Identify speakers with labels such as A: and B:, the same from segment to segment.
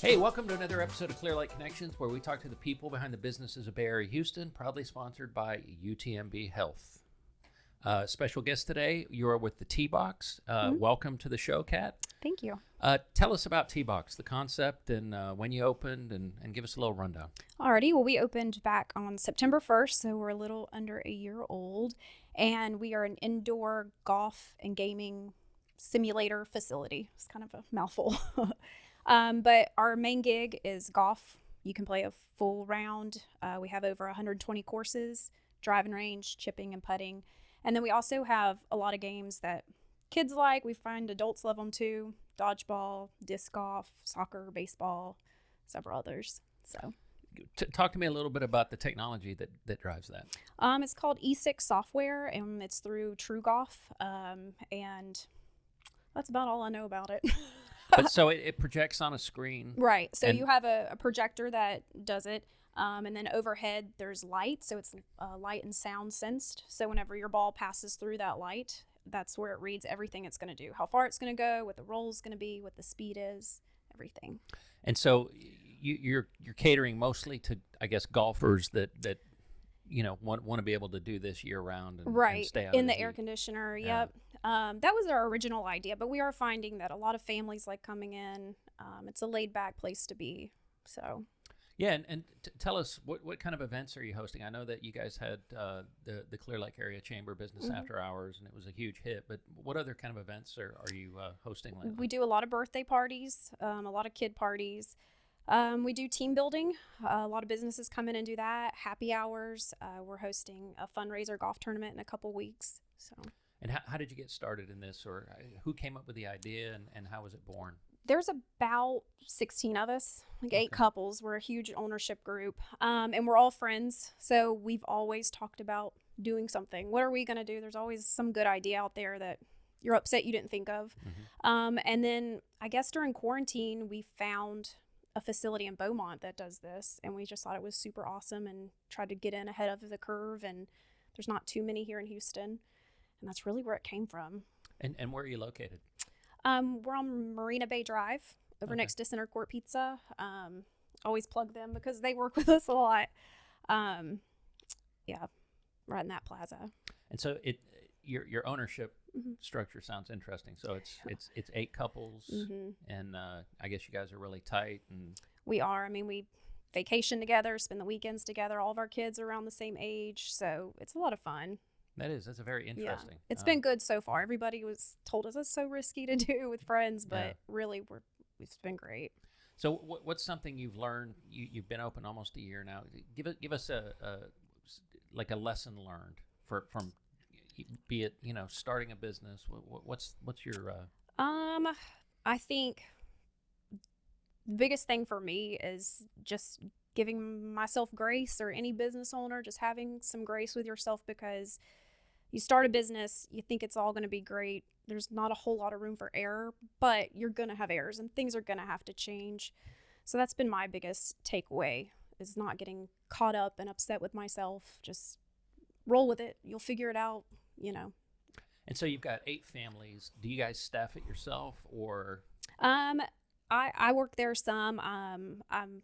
A: Hey, welcome to another episode of Clear Lake Connections, where we talk to the people behind the businesses of Bay Area Houston, proudly sponsored by UTMB Health. Special guest today, you are with the T-Box. Welcome to the show, Kat.
B: Thank you.
A: Tell us about T-Box, the concept, and when you opened, and give us a little rundown.
B: Alrighty, well, we opened back on September 1st, so we're a little under a year old, and we are an indoor golf and gaming simulator facility. It's kind of a mouthful. But our main gig is golf. You can play a full round. We have over 120 courses, driving range, chipping and putting. And then we also have a lot of games that kids like. We find adults love them too. Dodgeball, disc golf, soccer, baseball, several others. So,
A: Talk to me a little bit about the technology that drives that.
B: It's called E6 software, and it's through True Golf. And that's about all I know about it.
A: But so it projects on a screen.
B: Right. So you have a projector that does it. And then overhead, there's light. So it's light and sound sensed. So whenever your ball passes through that light, that's where it reads everything it's going to do, how far it's going to go, what the roll is going to be, what the speed is, everything.
A: And so you're catering mostly to, I guess, golfers that want to be able to do this year round and stay out
B: in
A: of
B: the
A: heat.
B: air conditioner. Yep. That was our original idea, but we are finding that a lot of families like coming in. It's a laid back place to be. So.
A: Yeah, and tell us what kind of events are you hosting? I know that you guys had the Clear Lake Area Chamber Business After Hours, and it was a huge hit. But what other kind of events are you hosting lately?
B: We do a lot of birthday parties, a lot of kid parties. We do team building. A lot of businesses come in and do that. Happy hours. We're hosting a fundraiser golf tournament in a couple weeks. So.
A: And how did you get started in this, or who came up with the idea, and how was it born?
B: There's about 16 of us, like 8 couples. We're a huge ownership group, and we're all friends. So we've always talked about doing something. What are we going to do? There's always some good idea out there that you're upset you didn't think of. And then I guess during quarantine, we found a facility in Beaumont that does this, and we just thought it was super awesome and tried to get in ahead of the curve. And there's not too many here in Houston, and that's really where it came from.
A: And where are you located?
B: We're on Marina Bay Drive, over next to Center Court Pizza. Always plug them because they work with us a lot. Yeah, right in that plaza.
A: And so your ownership structure sounds interesting. So it's 8 couples, and I guess you guys are really tight. And
B: we are. I mean, we vacation together, spend the weekends together. All of our kids are around the same age, so it's a lot of fun.
A: That's a very interesting.
B: Yeah. It's been good so far. Everybody told us it's so risky to do with friends, but really it's been great.
A: So what's something you've learned? You've been open almost a year now. Give us a lesson learned from be it starting a business. What's your
B: I think the biggest thing for me is just giving myself grace, or any business owner, just having some grace with yourself, because you start a business, you think it's all going to be great. There's not a whole lot of room for error, but you're going to have errors and things are going to have to change. So that's been my biggest takeaway, is not getting caught up and upset with myself. Just roll with it. You'll figure it out,
A: And so you've got 8 families. Do you guys staff it yourself, or?
B: I work there some.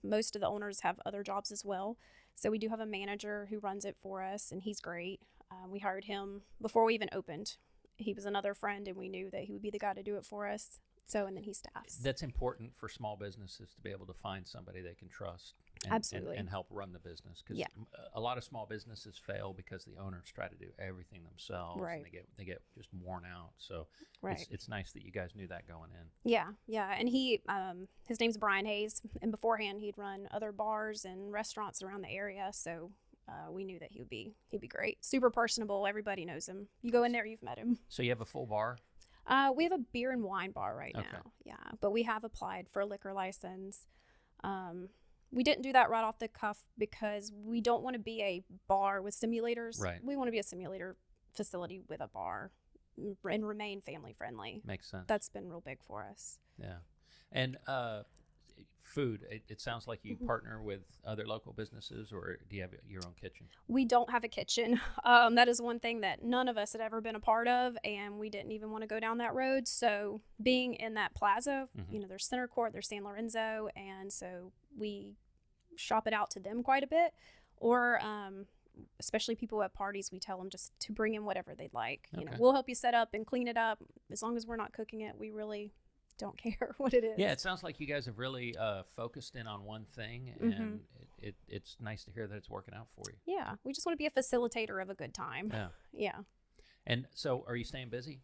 B: Most of the owners have other jobs as well. So we do have a manager who runs it for us, and he's great. We hired him before we even opened. He was another friend, and we knew that he would be the guy to do it for us. So, and then he staffs.
A: That's important for small businesses to be able to find somebody they can trust.
B: Absolutely.
A: And help run the business, because a lot of small businesses fail because the owners try to do everything themselves,
B: right.
A: And they get just worn out. So
B: right.
A: It's nice that you guys knew that going in.
B: Yeah, and he his name's Brian Hayes, and beforehand he'd run other bars and restaurants around the area, so we knew that he'd be great. Super personable. Everybody knows him. You go in there, you've met him.
A: So you have a full bar?
B: We have a beer and wine bar right now. Yeah, but we have applied for a liquor license. We didn't do that right off the cuff because we don't want to be a bar with simulators.
A: Right.
B: We want to be a simulator facility with a bar and remain family friendly.
A: Makes sense.
B: That's been real big for us.
A: Yeah. And food. It sounds like you partner with other local businesses, or do you have your own kitchen?
B: We don't have a kitchen. That is one thing that none of us had ever been a part of, and we didn't even want to go down that road. So being in that plaza, there's Center Court, there's San Lorenzo, and so we shop it out to them quite a bit. Or especially people at parties, we tell them just to bring in whatever they'd like.
A: Okay.
B: We'll help you set up and clean it up. As long as we're not cooking it, we really don't care what it is.
A: Yeah, it sounds like you guys have really focused in on one thing, and it's nice to hear that it's working out for you.
B: Yeah, we just want to be a facilitator of a good time.
A: Yeah.
B: Yeah.
A: And so are you staying busy?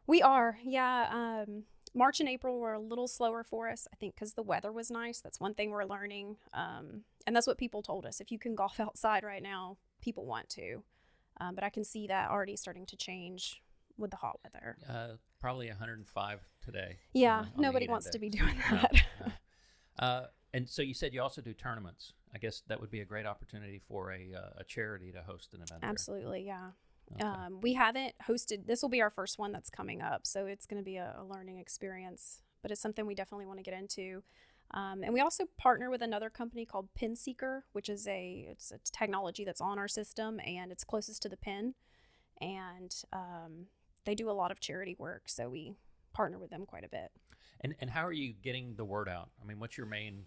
B: We are, yeah. March and April were a little slower for us, I think, because the weather was nice. That's one thing we're learning. And that's what people told us. If you can golf outside right now, people want to. But I can see that already starting to change with the hot weather.
A: Probably 105 today.
B: Yeah,
A: on the
B: nobody
A: heat
B: wants
A: index.
B: to be doing
A: No,
B: that.
A: no. And so you said you also do tournaments. I guess that would be a great opportunity for a charity to host an event.
B: Absolutely, yeah.
A: Okay.
B: We haven't hosted, this will be our first one that's coming up, so it's going to be a learning experience, but it's something we definitely want to get into. And we also partner with another company called Pin Seeker, which is it's a technology that's on our system, and it's closest to the pin, and they do a lot of charity work, so we partner with them quite a bit.
A: And how are you getting the word out? I mean, what's your main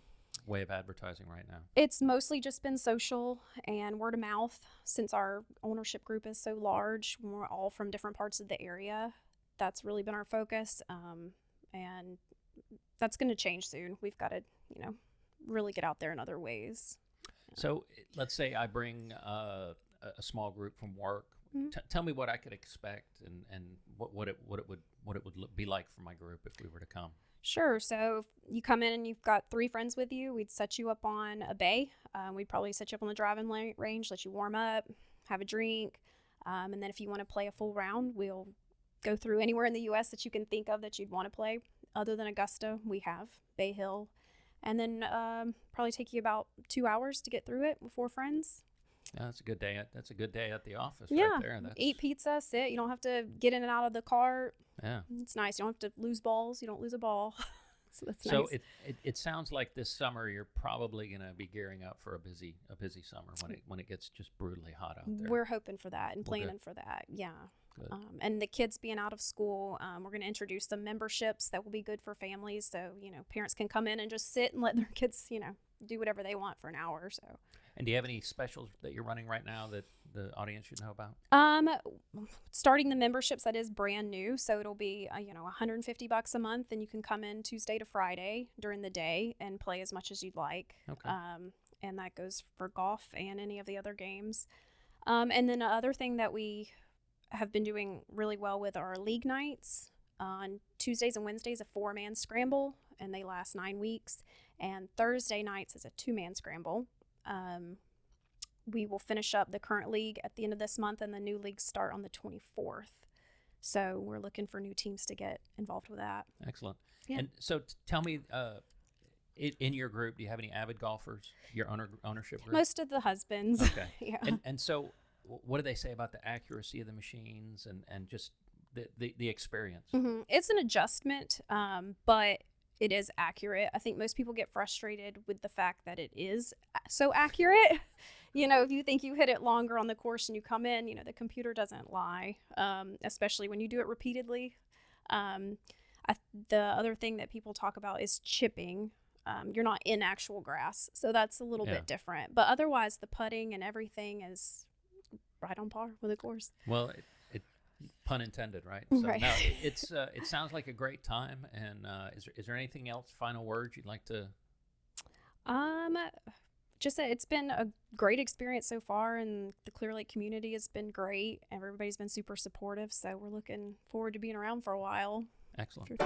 A: way of advertising right now?
B: It's mostly just been social and word of mouth. Since our ownership group is so large, we're all from different parts of the area. That's really been our focus, and that's going to change soon. We've got to, really get out there in other ways.
A: So let's say I bring a small group from work. Tell me what I could expect and what it would be like for my group if we were to come.
B: Sure. So if you come in and you've got 3 friends with you, we'd set you up on a bay. We'd probably set you up on the driving range, let you warm up, have a drink. And then if you want to play a full round, we'll go through anywhere in the U.S. that you can think of that you'd want to play. Other than Augusta, we have Bay Hill. And then probably take you about 2 hours to get through it with 4 friends.
A: Yeah, that's a good day. That's a good day at the office
B: Yeah.
A: right there.
B: Eat pizza, sit. You don't have to get in and out of the car.
A: Yeah.
B: It's nice. You don't have to lose balls. You don't lose a ball. So that's
A: So
B: nice.
A: it sounds like this summer you're probably going to be gearing up for a busy summer when it gets just brutally hot out there.
B: We're hoping for that and
A: Well,
B: planning
A: good.
B: for that. Yeah.
A: Good.
B: And the kids being out of school, we're going to introduce some memberships that will be good for families. So, parents can come in and just sit and let their kids, do whatever they want for an hour or so.
A: And do you have any specials that you're running right now that the audience should know about?
B: Starting the memberships, that is brand new. So it'll be, $150 a month, and you can come in Tuesday to Friday during the day and play as much as you'd like.
A: Okay.
B: And that goes for golf and any of the other games. And then another thing that we have been doing really well with are league nights. On Tuesdays and Wednesdays, a 4-man scramble, and they last 9 weeks. And Thursday nights is a 2-man scramble. We will finish up the current league at the end of this month, and the new leagues start on the 24th. So we're looking for new teams to get involved with that.
A: Excellent.
B: Yeah.
A: And so tell me, in your group, do you have any avid golfers? Your ownership group?
B: Most of the husbands.
A: Okay.
B: Yeah.
A: And so what do they say about the accuracy of the machines and just the experience?
B: Mm-hmm. It's an adjustment, but it is accurate. I think most people get frustrated with the fact that it is so accurate. If you think you hit it longer on the course and you come in, the computer doesn't lie, especially when you do it repeatedly. The other thing that people talk about is chipping. You're not in actual grass, so that's a little bit different. But otherwise, the putting and everything is right on par with the course.
A: Well, it pun intended, right? So
B: Right.
A: no, it sounds like a great time. And is there anything else? Final words you'd like to?
B: Just that it's been a great experience so far, and the Clear Lake community has been great. Everybody's been super supportive, so we're looking forward to being around for a while.
A: Excellent.